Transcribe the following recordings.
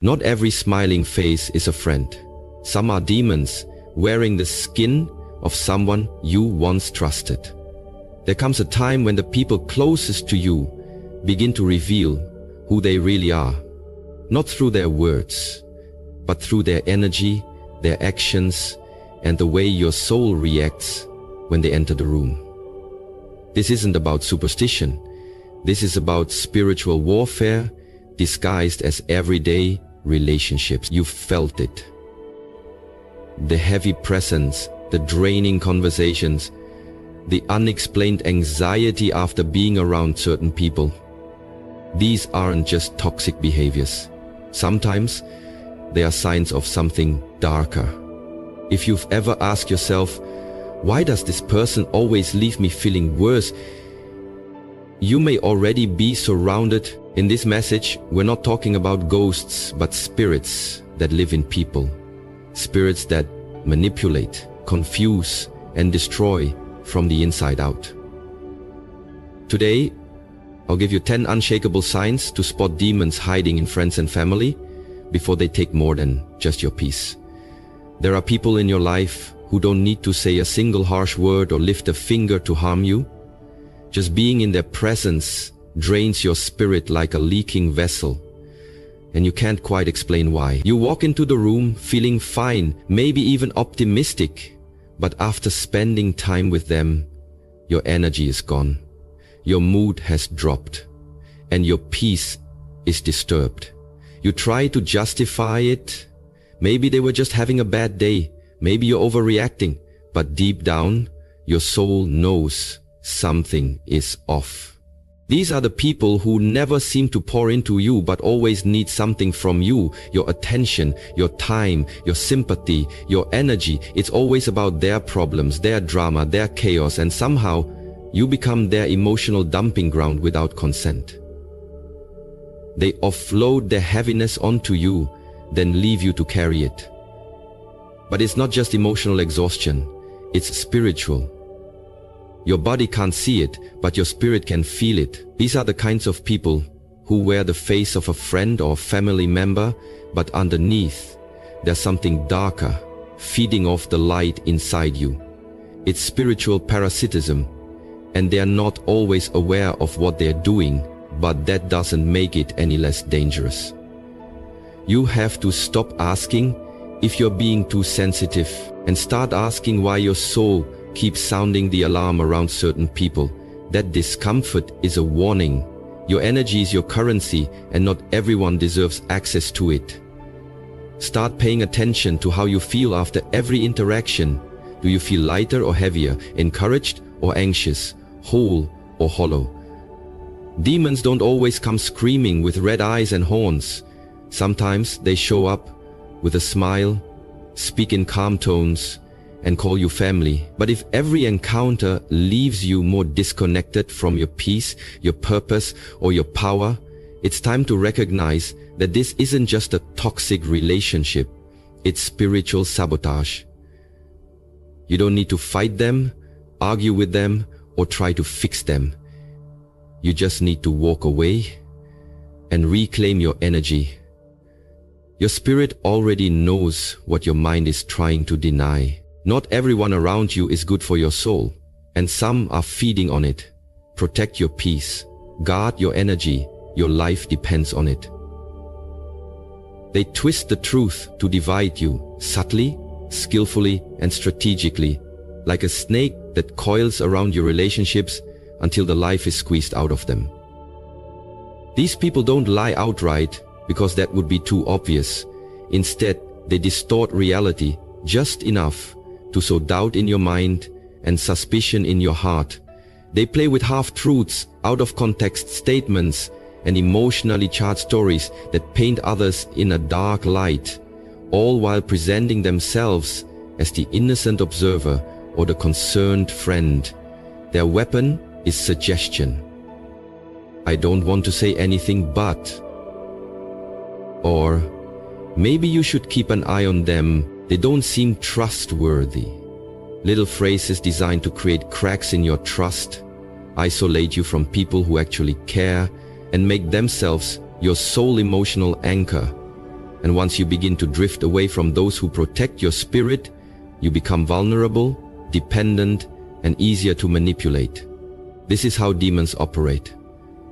Not every smiling face is a friend. Some are demons wearing the skin of someone you once trusted. There comes a time when the people closest to you begin to reveal who they really are, not through their words, but through their energy, their actions, and the way your soul reacts when they enter the room. This isn't about superstition. This is about spiritual warfare disguised as everyday relationships. You've felt it. The heavy presence, the draining conversations, the unexplained anxiety after being around certain people. These aren't just toxic behaviors. Sometimes they are signs of something darker. If you've ever asked yourself, why does this person always leave me feeling worse? You may already be surrounded. In this message, we're not talking about ghosts, but spirits that live in people. Spirits that manipulate, confuse, and destroy from the inside out. Today, I'll give you 10 unshakable signs to spot demons hiding in friends and family before they take more than just your peace. There are people in your life who don't need to say a single harsh word or lift a finger to harm you. Just being in their presence drains your spirit like a leaking vessel, and you can't quite explain why. You walk into the room feeling fine, maybe even optimistic, but after spending time with them, your energy is gone, your mood has dropped, and your peace is disturbed. You try to justify it. Maybe they were just having a bad day. Maybe you're overreacting, but deep down, your soul knows something is off. These are the people who never seem to pour into you, but always need something from you. Your attention, your time, your sympathy, your energy. It's always about their problems, their drama, their chaos, and somehow you become their emotional dumping ground without consent. They offload their heaviness onto you, then leave you to carry it. But it's not just emotional exhaustion, it's spiritual. Your body can't see it, but your spirit can feel it. These are the kinds of people who wear the face of a friend or family member, but underneath, there's something darker, feeding off the light inside you. It's spiritual parasitism, and they're not always aware of what they're doing, but that doesn't make it any less dangerous. You have to stop asking if you're being too sensitive and start asking why your soul keeps sounding the alarm around certain people. That discomfort is a warning. Your energy is your currency, and not everyone deserves access to it. Start paying attention to how you feel after every interaction. Do you feel lighter or heavier, encouraged or anxious, whole or hollow? Demons don't always come screaming with red eyes and horns. Sometimes they show up with a smile, speak in calm tones, and call you family. But if every encounter leaves you more disconnected from your peace, your purpose, or your power, it's time to recognize that this isn't just a toxic relationship, it's spiritual sabotage. You don't need to fight them, argue with them, or try to fix them. You just need to walk away and reclaim your energy. Your spirit already knows what your mind is trying to deny. Not everyone around you is good for your soul, and some are feeding on it. Protect your peace. Guard your energy. Your life depends on it. They twist the truth to divide you, subtly, skillfully, and strategically, like a snake that coils around your relationships until the life is squeezed out of them. These people don't lie outright because that would be too obvious. Instead, they distort reality just enough to sow doubt in your mind and suspicion in your heart. They play with half-truths, out-of-context statements, and emotionally charged stories that paint others in a dark light, all while presenting themselves as the innocent observer or the concerned friend. Their weapon is suggestion. I don't want to say anything but. Or, maybe you should keep an eye on them. They don't seem trustworthy. Little phrases designed to create cracks in your trust, isolate you from people who actually care, and make themselves your sole emotional anchor. And once you begin to drift away from those who protect your spirit, you become vulnerable, dependent, and easier to manipulate. This is how demons operate.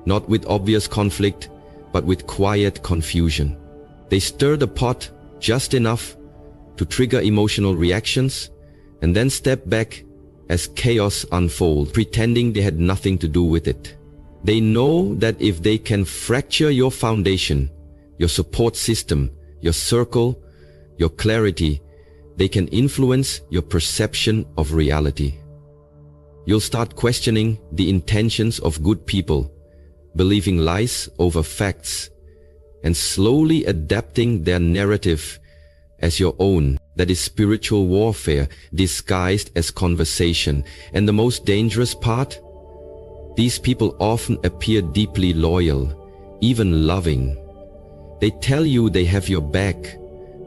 Not with obvious conflict, but with quiet confusion. They stir the pot just enough to trigger emotional reactions and then step back as chaos unfolds, pretending they had nothing to do with it. They know that if they can fracture your foundation, your support system, your circle, your clarity, they can influence your perception of reality. You'll start questioning the intentions of good people, believing lies over facts, and slowly adapting their narrative as your own. That is spiritual warfare disguised as conversation. And the most dangerous part? These people often appear deeply loyal, even loving. They tell you they have your back,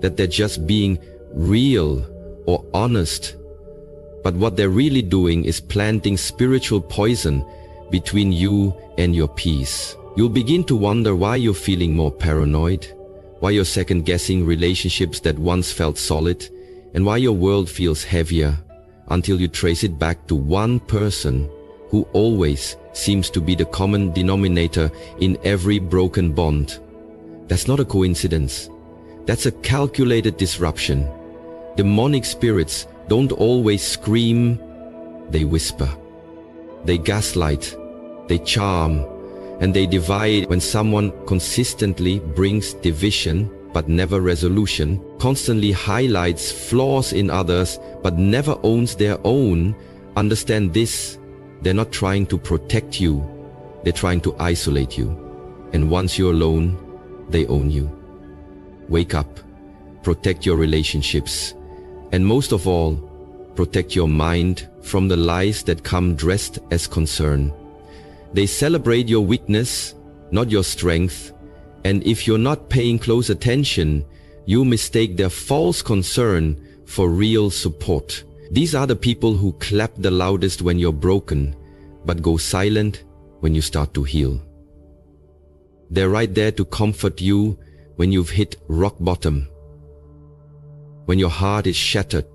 that they're just being real or honest. But what they're really doing is planting spiritual poison between you and your peace. You'll begin to wonder why you're feeling more paranoid, why you're second-guessing relationships that once felt solid, and why your world feels heavier, until you trace it back to one person who always seems to be the common denominator in every broken bond. That's not a coincidence. That's a calculated disruption. Demonic spirits don't always scream, they whisper. They gaslight, they charm, and they divide. When someone consistently brings division but never resolution, constantly highlights flaws in others but never owns their own, understand this: they're not trying to protect you, they're trying to isolate you. And once you're alone, they own you. Wake up, protect your relationships, and most of all, protect your mind from the lies that come dressed as concern. They celebrate your weakness, not your strength, and if you're not paying close attention, you mistake their false concern for real support. These are the people who clap the loudest when you're broken, but go silent when you start to heal. They're right there to comfort you when you've hit rock bottom, when your heart is shattered,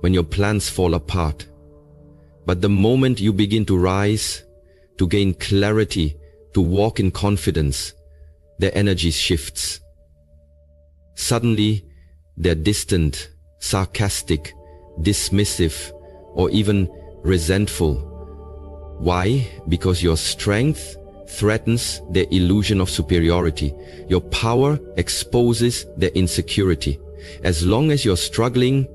when your plans fall apart. But the moment you begin to rise, to gain clarity, to walk in confidence, their energy shifts. Suddenly, they're distant, sarcastic, dismissive, or even resentful. Why? Because your strength threatens their illusion of superiority. Your power exposes their insecurity. As long as you're struggling,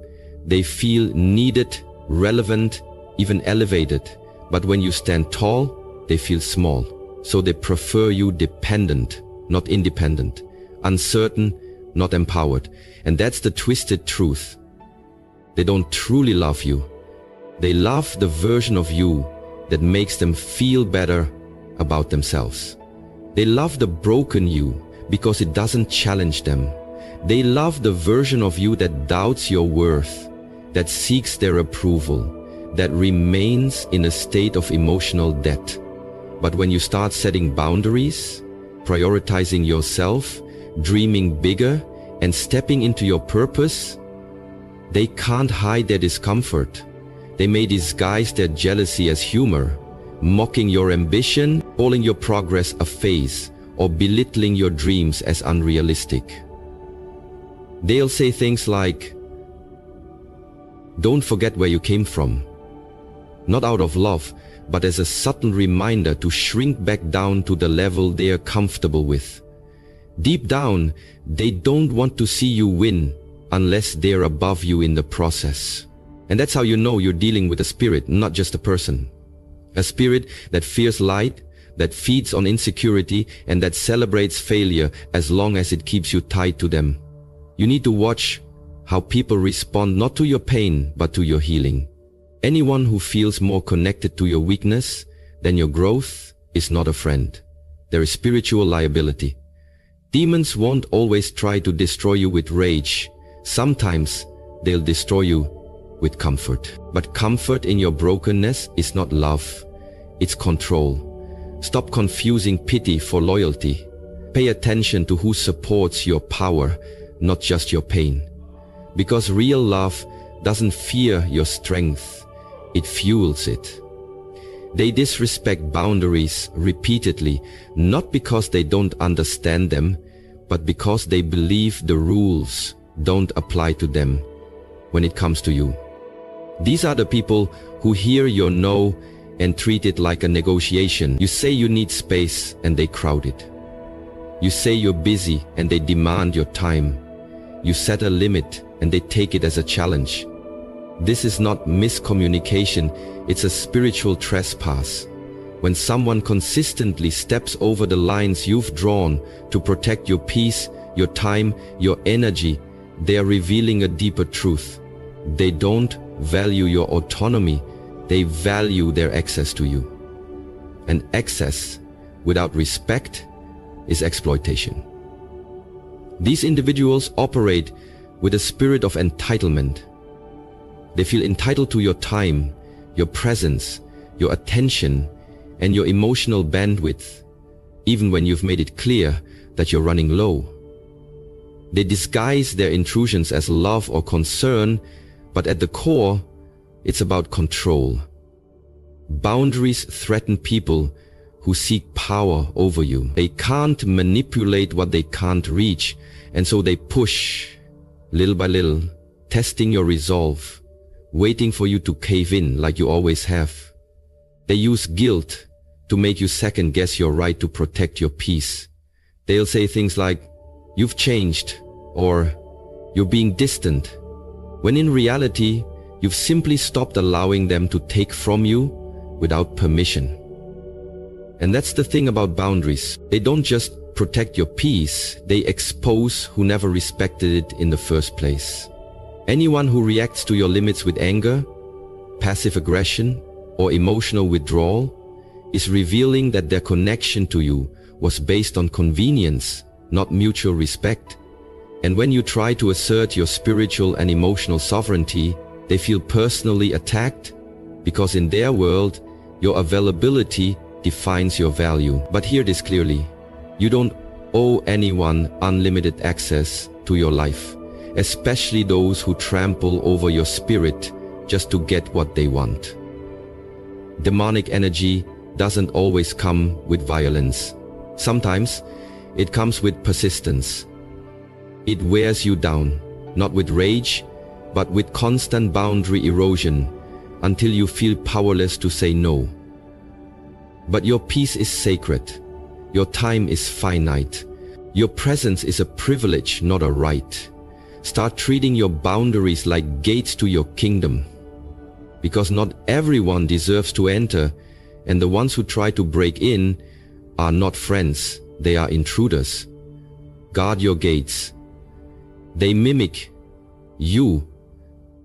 they feel needed, relevant, even elevated. But when you stand tall, they feel small. So they prefer you dependent, not independent, uncertain, not empowered. And that's the twisted truth. They don't truly love you. They love the version of you that makes them feel better about themselves. They love the broken you because it doesn't challenge them. They love the version of you that doubts your worth, that seeks their approval, that remains in a state of emotional debt. But when you start setting boundaries, prioritizing yourself, dreaming bigger, and stepping into your purpose, they can't hide their discomfort. They may disguise their jealousy as humor, mocking your ambition, calling your progress a phase, or belittling your dreams as unrealistic. They'll say things like, "Don't forget where you came from," not out of love, but as a subtle reminder to shrink back down to the level they are comfortable with. Deep down, they don't want to see you win unless they're above you in the process. And that's how you know you're dealing with a spirit, not just a person. A spirit that fears light, that feeds on insecurity, and that celebrates failure as long as it keeps you tied to them. You need to watch how people respond not to your pain, but to your healing. Anyone who feels more connected to your weakness than your growth is not a friend. There is spiritual liability. Demons won't always try to destroy you with rage. Sometimes they'll destroy you with comfort. But comfort in your brokenness is not love, it's control. Stop confusing pity for loyalty. Pay attention to who supports your power, not just your pain. Because real love doesn't fear your strength, it fuels it. They disrespect boundaries repeatedly, not because they don't understand them, but because they believe the rules don't apply to them when it comes to you. These are the people who hear your no and treat it like a negotiation. You say you need space and they crowd it. You say you're busy and they demand your time. You set a limit and they take it as a challenge. This is not miscommunication, it's a spiritual trespass. When someone consistently steps over the lines you've drawn to protect your peace, your time, your energy, they are revealing a deeper truth. They don't value your autonomy, they value their access to you. And access without respect is exploitation. These individuals operate with a spirit of entitlement. They feel entitled to your time, your presence, your attention, and your emotional bandwidth, even when you've made it clear that you're running low. They disguise their intrusions as love or concern, but at the core, it's about control. Boundaries threaten people who seek power over you. They can't manipulate what they can't reach, and so they push, little by little, testing your resolve, waiting for you to cave in like you always have. They use guilt to make you second guess your right to protect your peace. They'll say things like, "You've changed," or "You're being distant," when in reality, you've simply stopped allowing them to take from you without permission. And that's the thing about boundaries. They don't just protect your peace, they expose who never respected it in the first place. Anyone who reacts to your limits with anger, passive aggression, or emotional withdrawal is revealing that their connection to you was based on convenience, not mutual respect. And when you try to assert your spiritual and emotional sovereignty, they feel personally attacked because in their world, your availability defines your value. But hear this clearly. You don't owe anyone unlimited access to your life, especially those who trample over your spirit just to get what they want. Demonic energy doesn't always come with violence. Sometimes it comes with persistence. It wears you down, not with rage, but with constant boundary erosion until you feel powerless to say no. But your peace is sacred. Your time is finite. Your presence is a privilege, not a right. Start treating your boundaries like gates to your kingdom. Because not everyone deserves to enter, and the ones who try to break in are not friends, they are intruders. Guard your gates. They mimic you,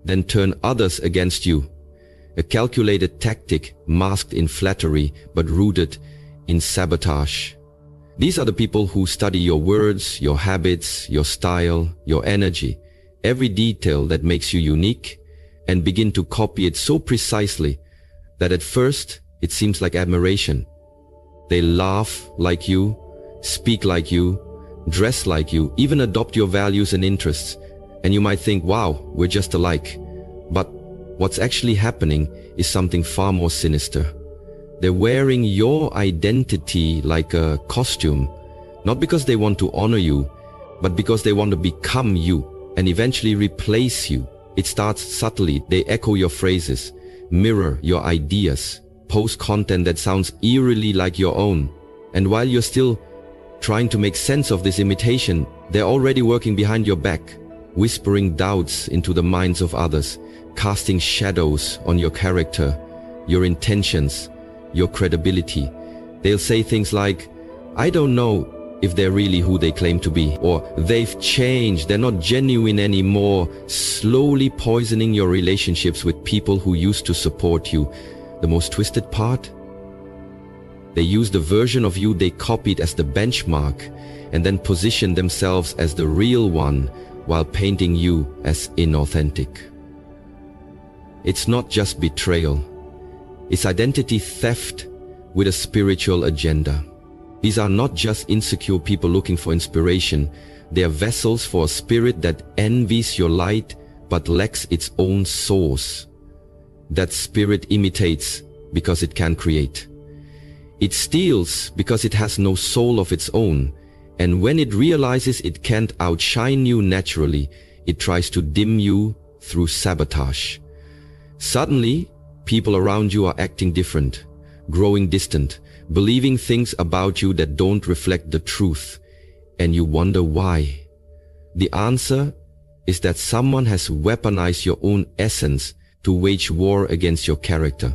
then turn others against you. A calculated tactic masked in flattery but rooted in sabotage. These are the people who study your words, your habits, your style, your energy, every detail that makes you unique, and begin to copy it so precisely that at first it seems like admiration. They laugh like you, speak like you, dress like you, even adopt your values and interests, and you might think, wow, we're just alike. But what's actually happening is something far more sinister. They're wearing your identity like a costume, not because they want to honor you, but because they want to become you and eventually replace you. It starts subtly. They echo your phrases, mirror your ideas, post content that sounds eerily like your own. And while you're still trying to make sense of this imitation, they're already working behind your back, whispering doubts into the minds of others, casting shadows on your character, your intentions, your credibility. They'll say things like, "I don't know if they're really who they claim to be," or "They've changed, they're not genuine anymore," slowly poisoning your relationships with people who used to support you. The most twisted part? They use the version of you they copied as the benchmark and then position themselves as the real one while painting you as inauthentic. It's not just betrayal. It's identity theft with a spiritual agenda. These are not just insecure people looking for inspiration. They are vessels for a spirit that envies your light but lacks its own source. That spirit imitates because it can create. It steals because it has no soul of its own, and when it realizes it can't outshine you naturally, it tries to dim you through sabotage. Suddenly, people around you are acting different, growing distant, believing things about you that don't reflect the truth, and you wonder why. The answer is that someone has weaponized your own essence to wage war against your character.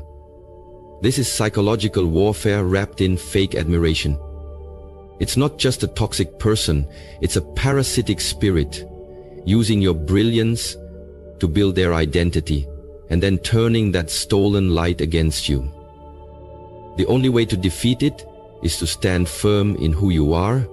This is psychological warfare wrapped in fake admiration. It's not just a toxic person, it's a parasitic spirit, using your brilliance to build their identity, and then turning that stolen light against you. The only way to defeat it is to stand firm in who you are,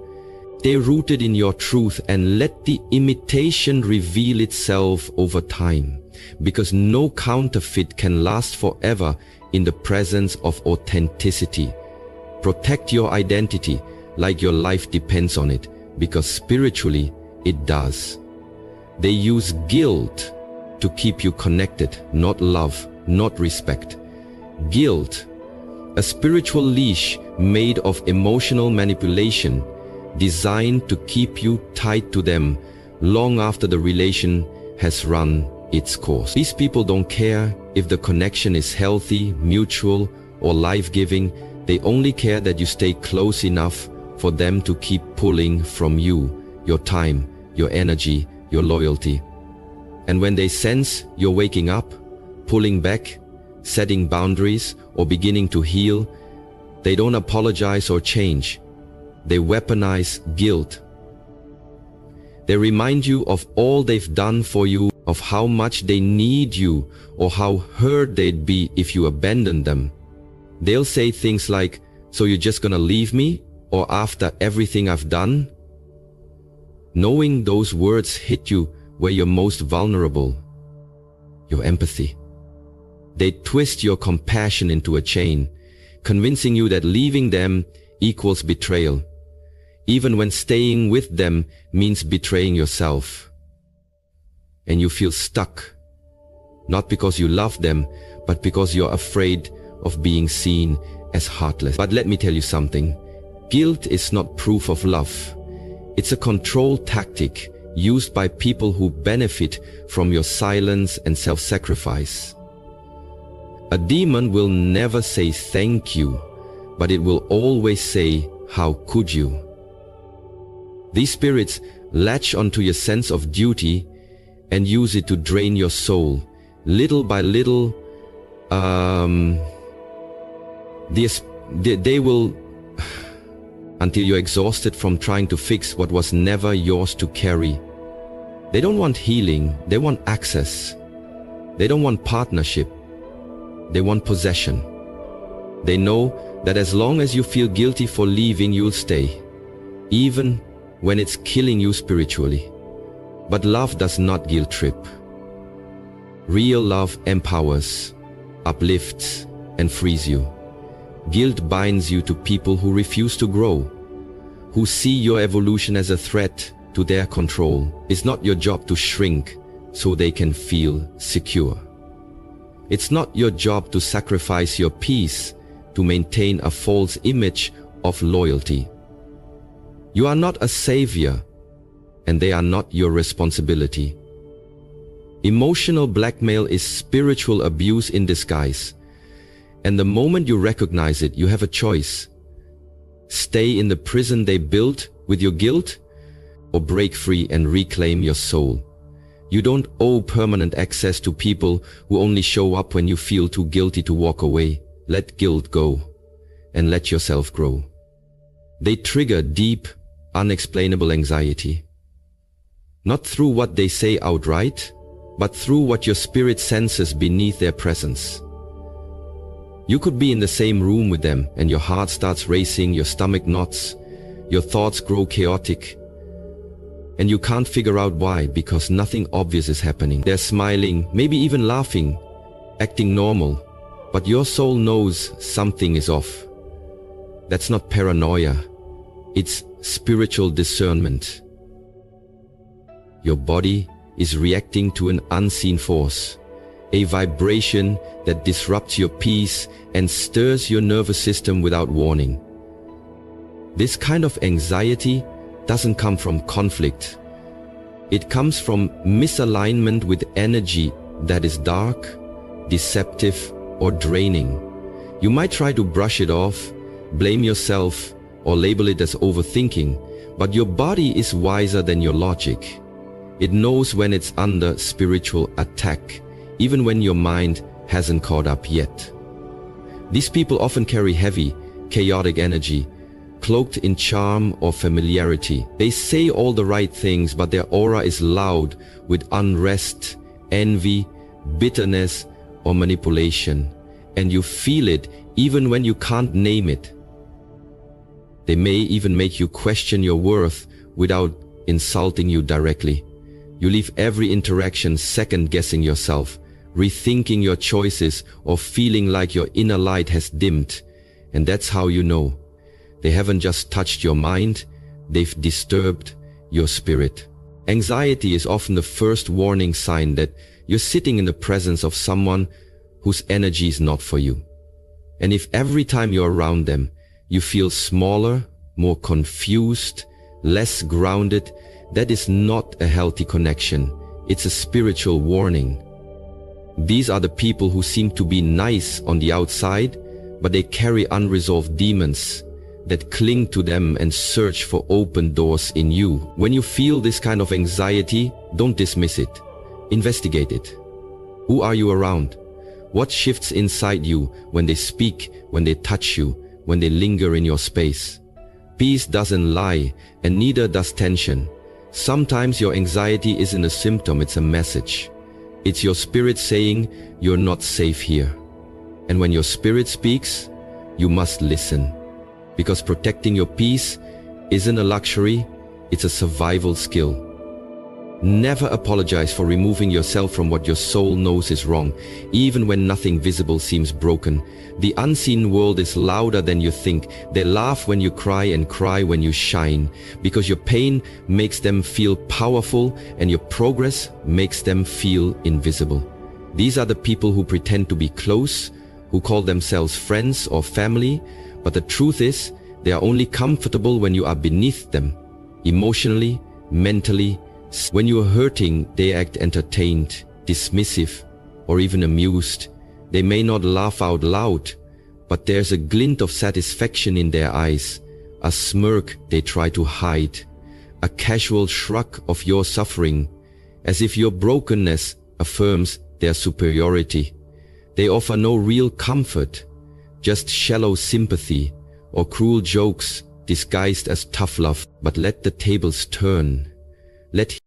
stay rooted in your truth, and let the imitation reveal itself over time, because no counterfeit can last forever in the presence of authenticity. Protect your identity like your life depends on it, because spiritually it does. They use guilt to keep you connected, not love, not respect. Guilt, a spiritual leash made of emotional manipulation, designed to keep you tied to them long after the relation has run its course. These people don't care if the connection is healthy, mutual, or life-giving. They only care that you stay close enough for them to keep pulling from you, your time, your energy, your loyalty. And when they sense you're waking up, pulling back, setting boundaries, or beginning to heal, they don't apologize or change. They weaponize guilt. They remind you of all they've done for you, of how much they need you, or how hurt they'd be if you abandoned them. They'll say things like, "So you're just gonna leave me? Or after everything I've done?" Knowing those words hit you where you're most vulnerable, your empathy. They twist your compassion into a chain, convincing you that leaving them equals betrayal, even when staying with them means betraying yourself. And you feel stuck, not because you love them, but because you're afraid of being seen as heartless. But let me tell you something. Guilt is not proof of love. It's a control tactic used by people who benefit from your silence and self-sacrifice. A demon will never say thank you, but it will always say, "How could you?" These spirits latch onto your sense of duty and use it to drain your soul. Little by little, they will, until you're exhausted from trying to fix what was never yours to carry. They don't want healing, they want access. They don't want partnership, they want possession. They know that as long as you feel guilty for leaving, you'll stay, even when it's killing you spiritually. But love does not guilt trip. Real love empowers, uplifts, and frees you. Guilt binds you to people who refuse to grow, who see your evolution as a threat to their control. It's not your job to shrink so they can feel secure. It's not your job to sacrifice your peace to maintain a false image of loyalty. You are not a savior, and they are not your responsibility. Emotional blackmail is spiritual abuse in disguise. And the moment you recognize it, you have a choice. Stay in the prison they built with your guilt, or break free and reclaim your soul. You don't owe permanent access to people who only show up when you feel too guilty to walk away. Let guilt go and let yourself grow. They trigger deep, unexplainable anxiety. Not through what they say outright, but through what your spirit senses beneath their presence. You could be in the same room with them and your heart starts racing, your stomach knots, your thoughts grow chaotic, and you can't figure out why, because nothing obvious is happening. They're smiling, maybe even laughing, acting normal, but your soul knows something is off. That's not paranoia, it's spiritual discernment. Your body is reacting to an unseen force, a vibration that disrupts your peace and stirs your nervous system without warning. This kind of anxiety doesn't come from conflict. It comes from misalignment with energy that is dark, deceptive, or draining. You might try to brush it off, blame yourself, or label it as overthinking, but your body is wiser than your logic. It knows when it's under spiritual attack, even when your mind hasn't caught up yet. These people often carry heavy, chaotic energy, cloaked in charm or familiarity. They say all the right things, but their aura is loud with unrest, envy, bitterness, or manipulation, and you feel it even when you can't name it. They may even make you question your worth without insulting you directly. You leave every interaction second-guessing yourself, rethinking your choices, or feeling like your inner light has dimmed. And that's how you know. They haven't just touched your mind, they've disturbed your spirit. Anxiety is often the first warning sign that you're sitting in the presence of someone whose energy is not for you. And if every time you're around them, you feel smaller, more confused, less grounded, that is not a healthy connection. It's a spiritual warning. These are the people who seem to be nice on the outside, but they carry unresolved demons that cling to them and search for open doors in you. When you feel this kind of anxiety, don't dismiss it. Investigate it. Who are you around? What shifts inside you when they speak, when they touch you, when they linger in your space? Peace doesn't lie, and neither does tension. Sometimes your anxiety isn't a symptom, it's a message. It's your spirit saying, you're not safe here. And when your spirit speaks, you must listen. Because protecting your peace isn't a luxury, it's a survival skill. Never apologize for removing yourself from what your soul knows is wrong, even when nothing visible seems broken. The unseen world is louder than you think. They laugh when you cry and cry when you shine, because your pain makes them feel powerful and your progress makes them feel invisible. These are the people who pretend to be close, who call themselves friends or family, but the truth is, they are only comfortable when you are beneath them, emotionally, mentally. When you are hurting, they act entertained, dismissive, or even amused. They may not laugh out loud, but there's a glint of satisfaction in their eyes, a smirk they try to hide, a casual shrug of your suffering, as if your brokenness affirms their superiority. They offer no real comfort, just shallow sympathy or cruel jokes disguised as tough love. But let the tables turn. Let